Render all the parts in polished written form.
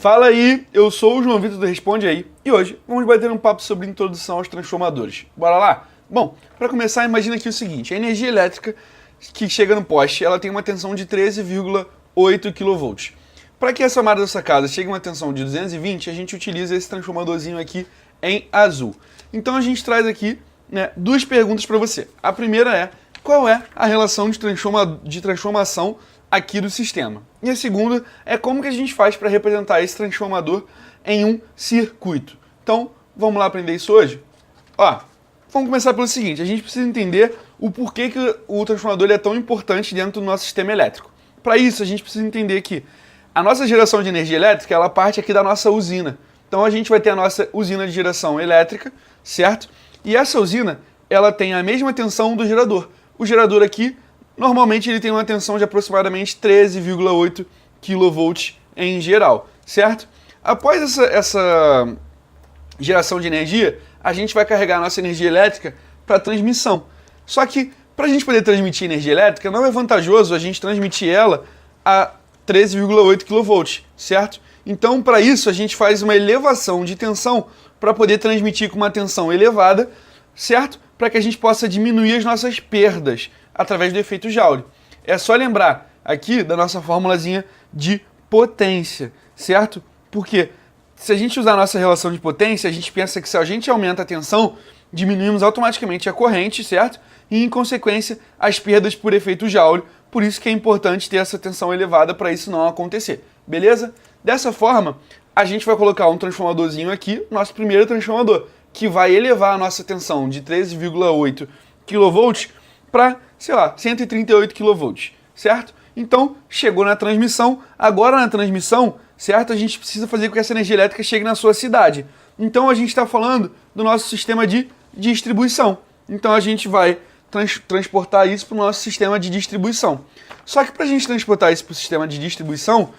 Fala aí, eu sou o João Vitor do Responde Aí e hoje vamos bater um papo sobre introdução aos transformadores. Bora lá? Bom, para começar, imagina aqui o seguinte, a energia elétrica que chega no poste, ela tem uma tensão de 13,8 kV. Para que essa tomada da sua casa chegue a uma tensão de 220, a gente utiliza esse transformadorzinho aqui em azul. Então a gente traz aqui duas perguntas para você. A primeira é, qual é a relação de transformação aqui do sistema? E a segunda é como que a gente faz para representar esse transformador em um circuito. Então, vamos lá aprender isso hoje? Vamos começar pelo seguinte, a gente precisa entender o porquê que o transformador é tão importante dentro do nosso sistema elétrico. Para isso, a gente precisa entender que a nossa geração de energia elétrica, ela parte aqui da nossa usina. Então, a gente vai ter a nossa usina de geração elétrica, certo? E essa usina, ela tem a mesma tensão do gerador. O gerador aqui, normalmente, ele tem uma tensão de aproximadamente 13,8 kV em geral, certo? Após essa geração de energia, a gente vai carregar a nossa energia elétrica para transmissão. Só que, para a gente poder transmitir energia elétrica, não é vantajoso a gente transmitir ela a 13,8 kV, certo? Então, para isso, a gente faz uma elevação de tensão para poder transmitir com uma tensão elevada, certo? Para que a gente possa diminuir as nossas perdas através do efeito Joule. É só lembrar aqui da nossa formulazinha de potência, certo? Porque se a gente usar a nossa relação de potência, a gente pensa que se a gente aumenta a tensão, diminuímos automaticamente a corrente, certo? E, em consequência, as perdas por efeito Joule. Por isso que é importante ter essa tensão elevada para isso não acontecer, beleza? Dessa forma, a gente vai colocar um transformadorzinho aqui, nosso primeiro transformador, que vai elevar a nossa tensão de 13,8 kV para, 138 kV, certo? Então, chegou na transmissão, agora na transmissão, certo? A gente precisa fazer com que essa energia elétrica chegue na sua cidade. Então, a gente está falando do nosso sistema de distribuição. Então, a gente vai transportar isso para o nosso sistema de distribuição. Só que para a gente transportar isso para o sistema de distribuição,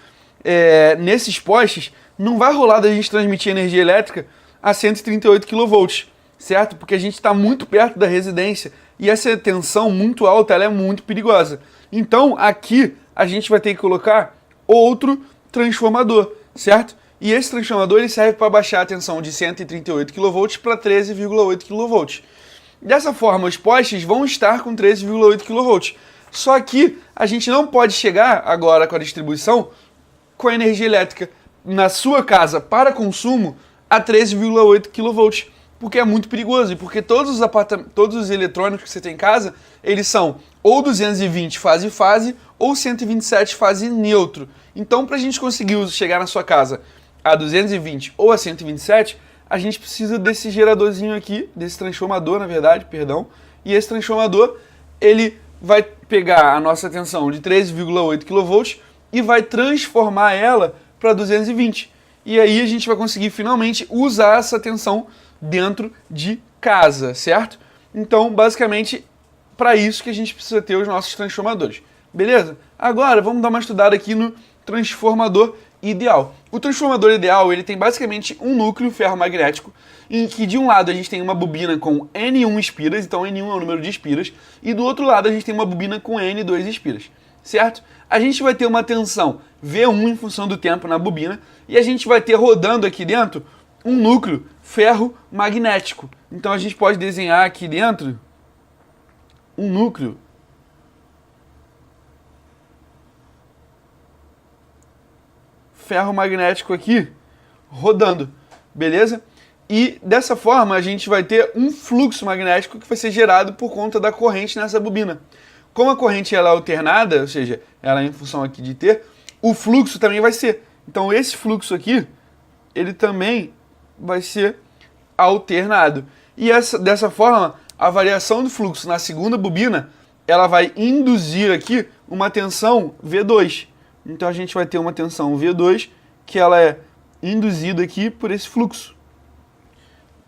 nesses postes, não vai rolar da gente transmitir energia elétrica a 138 kV, certo? Porque a gente está muito perto da residência e essa tensão muito alta, ela é muito perigosa. Então, aqui, a gente vai ter que colocar outro transformador, certo? E esse transformador ele serve para baixar a tensão de 138 kV para 13,8 kV. Dessa forma, os postes vão estar com 13,8 kV. Só que a gente não pode chegar agora com a distribuição com a energia elétrica na sua casa para consumo a 13,8 kV, porque é muito perigoso e porque todos os eletrônicos que você tem em casa, eles são ou 220 fase-fase ou 127 fase neutro. Então, para a gente conseguir chegar na sua casa a 220 ou a 127, a gente precisa desse geradorzinho aqui, desse transformador, na verdade, perdão, e esse transformador, ele vai pegar a nossa tensão de 13,8 kV e vai transformar ela para 220. E aí a gente vai conseguir finalmente usar essa tensão dentro de casa, certo? Então, basicamente, para isso que a gente precisa ter os nossos transformadores. Beleza? Agora, vamos dar uma estudada aqui no transformador ideal. O transformador ideal, ele tem basicamente um núcleo ferromagnético, em que de um lado a gente tem uma bobina com N1 espiras, então N1 é o número de espiras, e do outro lado a gente tem uma bobina com N2 espiras, certo? A gente vai ter uma tensão V1 em função do tempo na bobina, e a gente vai ter rodando aqui dentro um núcleo ferromagnético. Então a gente pode desenhar aqui dentro um núcleo ferromagnético aqui rodando, beleza? E dessa forma a gente vai ter um fluxo magnético que vai ser gerado por conta da corrente nessa bobina. Como a corrente ela é alternada, ou seja, ela é em função aqui de T, o fluxo também vai ser. Então esse fluxo aqui, ele também vai ser alternado. E dessa forma, a variação do fluxo na segunda bobina, ela vai induzir aqui uma tensão V2. Então a gente vai ter uma tensão V2 que ela é induzida aqui por esse fluxo.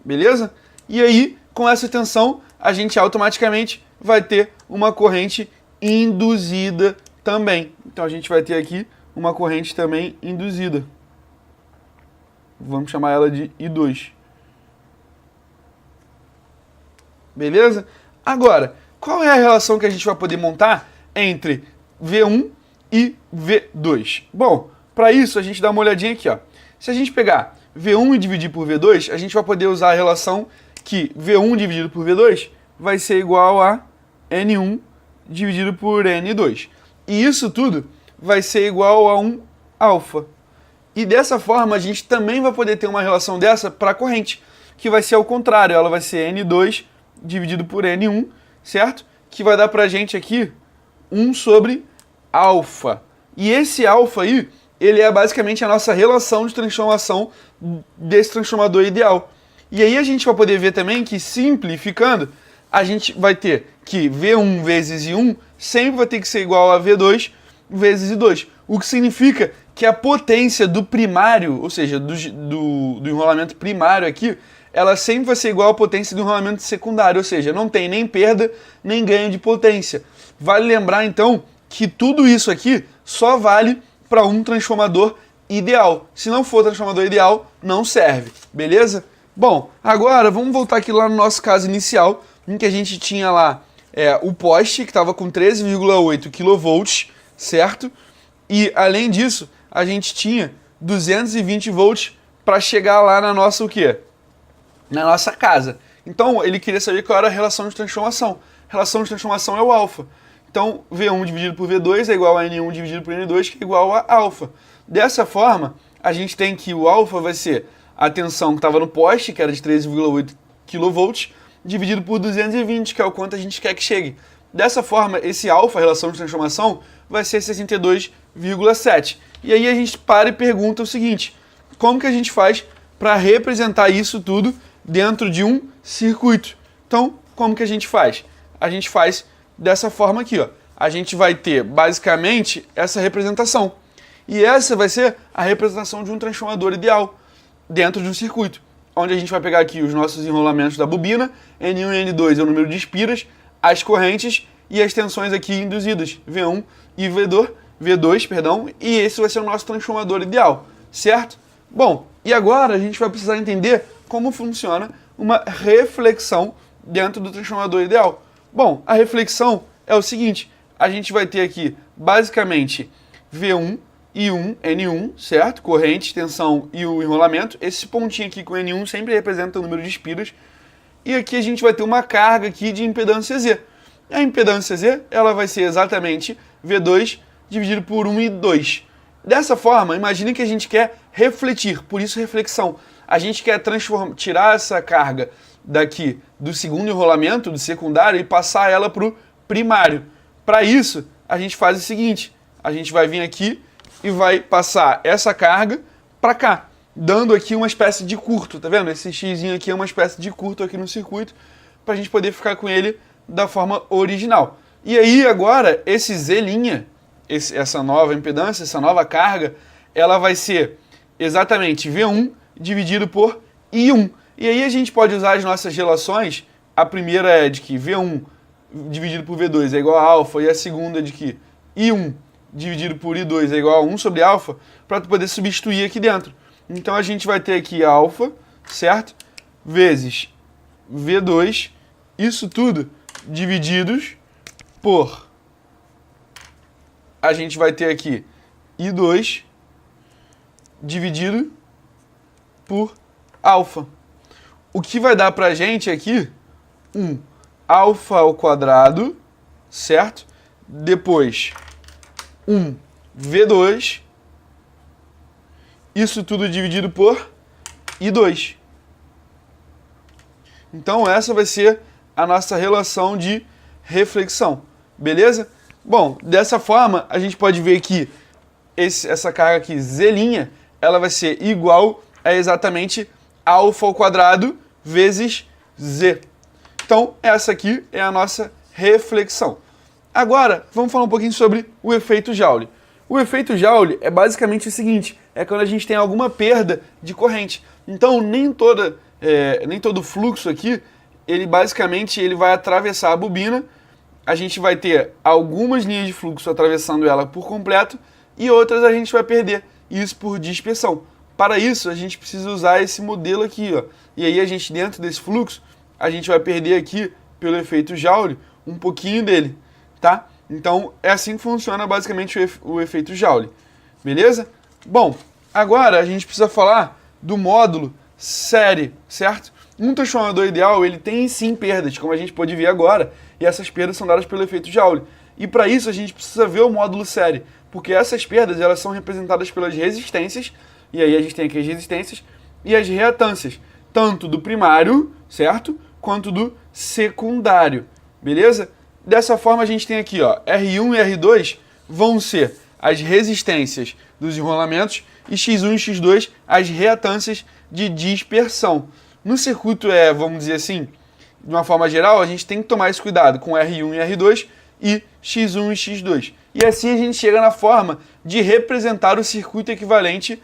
Beleza? E aí, com essa tensão, a gente automaticamente vai ter uma corrente induzida também. Então a gente vai ter aqui uma corrente também induzida. Vamos chamar ela de I2. Beleza? Agora, qual é a relação que a gente vai poder montar entre V1 e V2? Bom, para isso a gente dá uma olhadinha aqui, ó. Se a gente pegar V1 e dividir por V2, a gente vai poder usar a relação que V1 dividido por V2 vai ser igual a N1 dividido por N2. E isso tudo vai ser igual a um alfa. E dessa forma a gente também vai poder ter uma relação dessa para a corrente, que vai ser ao contrário, ela vai ser N2 dividido por N1, certo? Que vai dar para a gente aqui 1 sobre alfa. E esse alfa aí, ele é basicamente a nossa relação de transformação desse transformador ideal. E aí a gente vai poder ver também que, simplificando, a gente vai ter que V1 vezes I1 sempre vai ter que ser igual a V2 vezes I2. O que significa que a potência do primário, ou seja, do enrolamento primário aqui, ela sempre vai ser igual à potência do enrolamento secundário, ou seja, não tem nem perda nem ganho de potência. Vale lembrar então que tudo isso aqui só vale para um transformador ideal. Se não for transformador ideal, não serve, beleza? Bom, agora vamos voltar aqui lá no nosso caso inicial, em que a gente tinha lá o poste, que estava com 13,8 kV, certo? E além disso, a gente tinha 220 volts para chegar lá na nossa o quê? Na nossa casa. Então ele queria saber qual era a relação de transformação. A relação de transformação é o alfa. Então V1 dividido por V2 é igual a N1 dividido por N2, que é igual a alfa. Dessa forma, a gente tem que o alfa vai ser a tensão que estava no poste, que era de 13,8 kV, dividido por 220, que é o quanto a gente quer que chegue. Dessa forma, esse alfa, a relação de transformação, vai ser 62,7. E aí a gente para e pergunta o seguinte: como que a gente faz para representar isso tudo dentro de um circuito? Então, como que a gente faz? A gente faz dessa forma aqui, ó. A gente vai ter basicamente essa representação. E essa vai ser a representação de um transformador ideal dentro de um circuito, onde a gente vai pegar aqui os nossos enrolamentos da bobina, N1 e N2 é o número de espiras, as correntes e as tensões aqui induzidas, V1 e V2, e esse vai ser o nosso transformador ideal, certo? Bom, e agora a gente vai precisar entender como funciona uma reflexão dentro do transformador ideal. Bom, a reflexão é o seguinte: a gente vai ter aqui basicamente V1 e N1, certo? Corrente, tensão e o enrolamento. Esse pontinho aqui com N1 sempre representa o número de espiras. E aqui a gente vai ter uma carga aqui de impedância Z. A impedância Z, ela vai ser exatamente V2 dividido por 1 e 2. Dessa forma, imagine que a gente quer refletir, por isso reflexão. A gente quer tirar essa carga daqui do segundo enrolamento, do secundário, e passar ela para o primário. Para isso, a gente faz o seguinte: a gente vai vir aqui e vai passar essa carga para cá, dando aqui uma espécie de curto, tá vendo? Esse xizinho aqui é uma espécie de curto aqui no circuito, para a gente poder ficar com ele da forma original. E aí agora, esse Z', essa nova impedância, essa nova carga, ela vai ser exatamente V1 dividido por I1. E aí a gente pode usar as nossas relações. A primeira é de que V1 dividido por V2 é igual a alfa, e a segunda é de que I1 dividido por I2 é igual a 1 sobre alfa, para poder substituir aqui dentro. Então a gente vai ter aqui alfa, certo? Vezes V2, isso tudo divididos por... A gente vai ter aqui I2 dividido por alfa. O que vai dar pra gente aqui alfa ao quadrado, certo? Depois V2, isso tudo dividido por I2. Então essa vai ser a nossa relação de reflexão, beleza? Bom, dessa forma a gente pode ver que essa carga aqui, Z', ela vai ser igual a exatamente alfa ao quadrado vezes Z. Então essa aqui é a nossa reflexão. Agora, vamos falar um pouquinho sobre o efeito Joule. O efeito Joule é basicamente o seguinte: é quando a gente tem alguma perda de corrente. Então, nem todo fluxo aqui, ele basicamente vai atravessar a bobina. A gente vai ter algumas linhas de fluxo atravessando ela por completo e outras a gente vai perder, isso por dispersão. Para isso, a gente precisa usar esse modelo aqui, ó. E aí a gente, dentro desse fluxo, a gente vai perder aqui, pelo efeito Joule, um pouquinho dele, tá? Então, é assim que funciona basicamente o efeito Joule, beleza? Bom, Agora a gente precisa falar do módulo série, certo? Um transformador ideal, ele tem sim perdas, como a gente pode ver agora, e essas perdas são dadas pelo efeito Joule. E para isso a gente precisa ver o módulo série, porque essas perdas elas são representadas pelas resistências, e aí a gente tem aqui as resistências e as reatâncias, tanto do primário, certo? Quanto do secundário, beleza? Dessa forma a gente tem aqui, ó, R1 e R2 vão ser as resistências dos enrolamentos e X1 e X2 as reatâncias de dispersão. No circuito, vamos dizer assim, de uma forma geral, a gente tem que tomar esse cuidado com R1 e R2 e X1 e X2. E assim a gente chega na forma de representar o circuito equivalente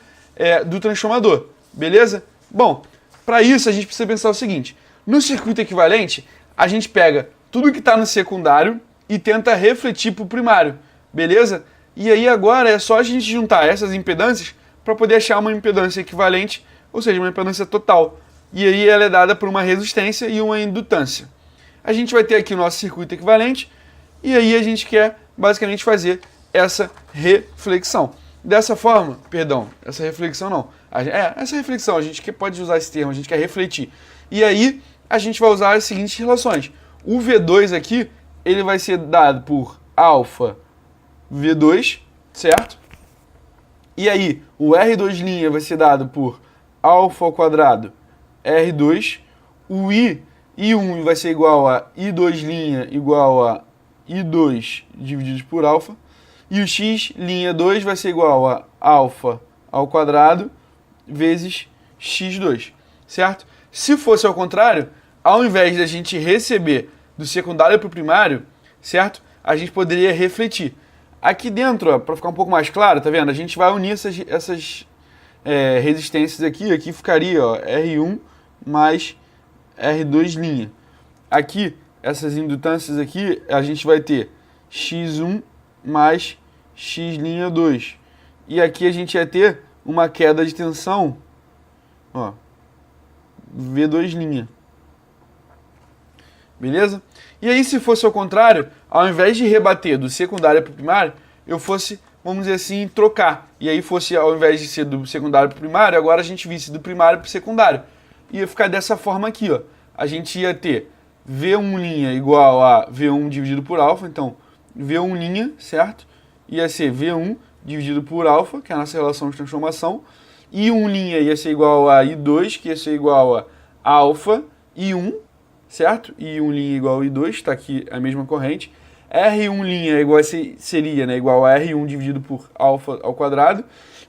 do transformador, beleza? Bom, para isso a gente precisa pensar o seguinte, no circuito equivalente, a gente pega tudo que está no secundário e tenta refletir para o primário, beleza? E aí agora é só a gente juntar essas impedâncias para poder achar uma impedância equivalente, ou seja, uma impedância total. E aí ela é dada por uma resistência e uma indutância. A gente vai ter aqui o nosso circuito equivalente e aí a gente quer basicamente fazer essa reflexão. Dessa forma, perdão, essa reflexão não. Essa reflexão, a gente pode usar esse termo, a gente quer refletir. E aí a gente vai usar as seguintes relações. O V2 aqui, ele vai ser dado por alfa V2, certo? E aí, o R2' vai ser dado por alfa ao quadrado R2. O I1 vai ser igual a I2' igual a I2 dividido por alfa. E o X'2 vai ser igual a alfa ao quadrado vezes X2, certo? Se fosse ao contrário, ao invés de a gente receber do secundário para o primário, certo? A gente poderia refletir. Aqui dentro, para ficar um pouco mais claro, tá vendo? A gente vai unir essas resistências aqui. Aqui ficaria, ó, R1 mais R2'. Aqui, essas indutâncias aqui, a gente vai ter X1 mais X'2. E aqui a gente vai ter uma queda de tensão, ó, V2'. Beleza? E aí, se fosse ao contrário, ao invés de rebater do secundário para o primário, eu fosse, vamos dizer assim, trocar. E aí fosse, ao invés de ser do secundário para o primário, agora a gente visse do primário para o secundário. Ia ficar dessa forma aqui, ó. A gente ia ter V1' igual a V1 dividido por alfa, então V1', certo? Ia ser V1 dividido por alfa, que é a nossa relação de transformação. I1' ia ser igual a I2, que ia ser igual a alfa I1, certo? I1' igual a I2, está aqui a mesma corrente. R1' seria, né, igual a R1 dividido por alfa ao quadrado.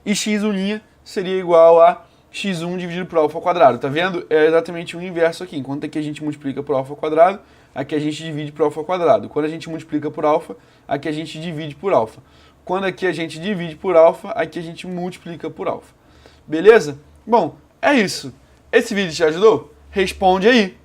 E X1' seria igual a X1 dividido por alfa ao quadrado. Tá vendo? É exatamente o inverso aqui. Enquanto aqui a gente multiplica por alfa ao quadrado, aqui a gente divide por alfa ao quadrado. Quando a gente multiplica por alfa, aqui a gente divide por alfa. Quando aqui a gente divide por alfa, aqui a gente multiplica por alfa. Beleza? Bom, é isso. Esse vídeo te ajudou? Responde aí.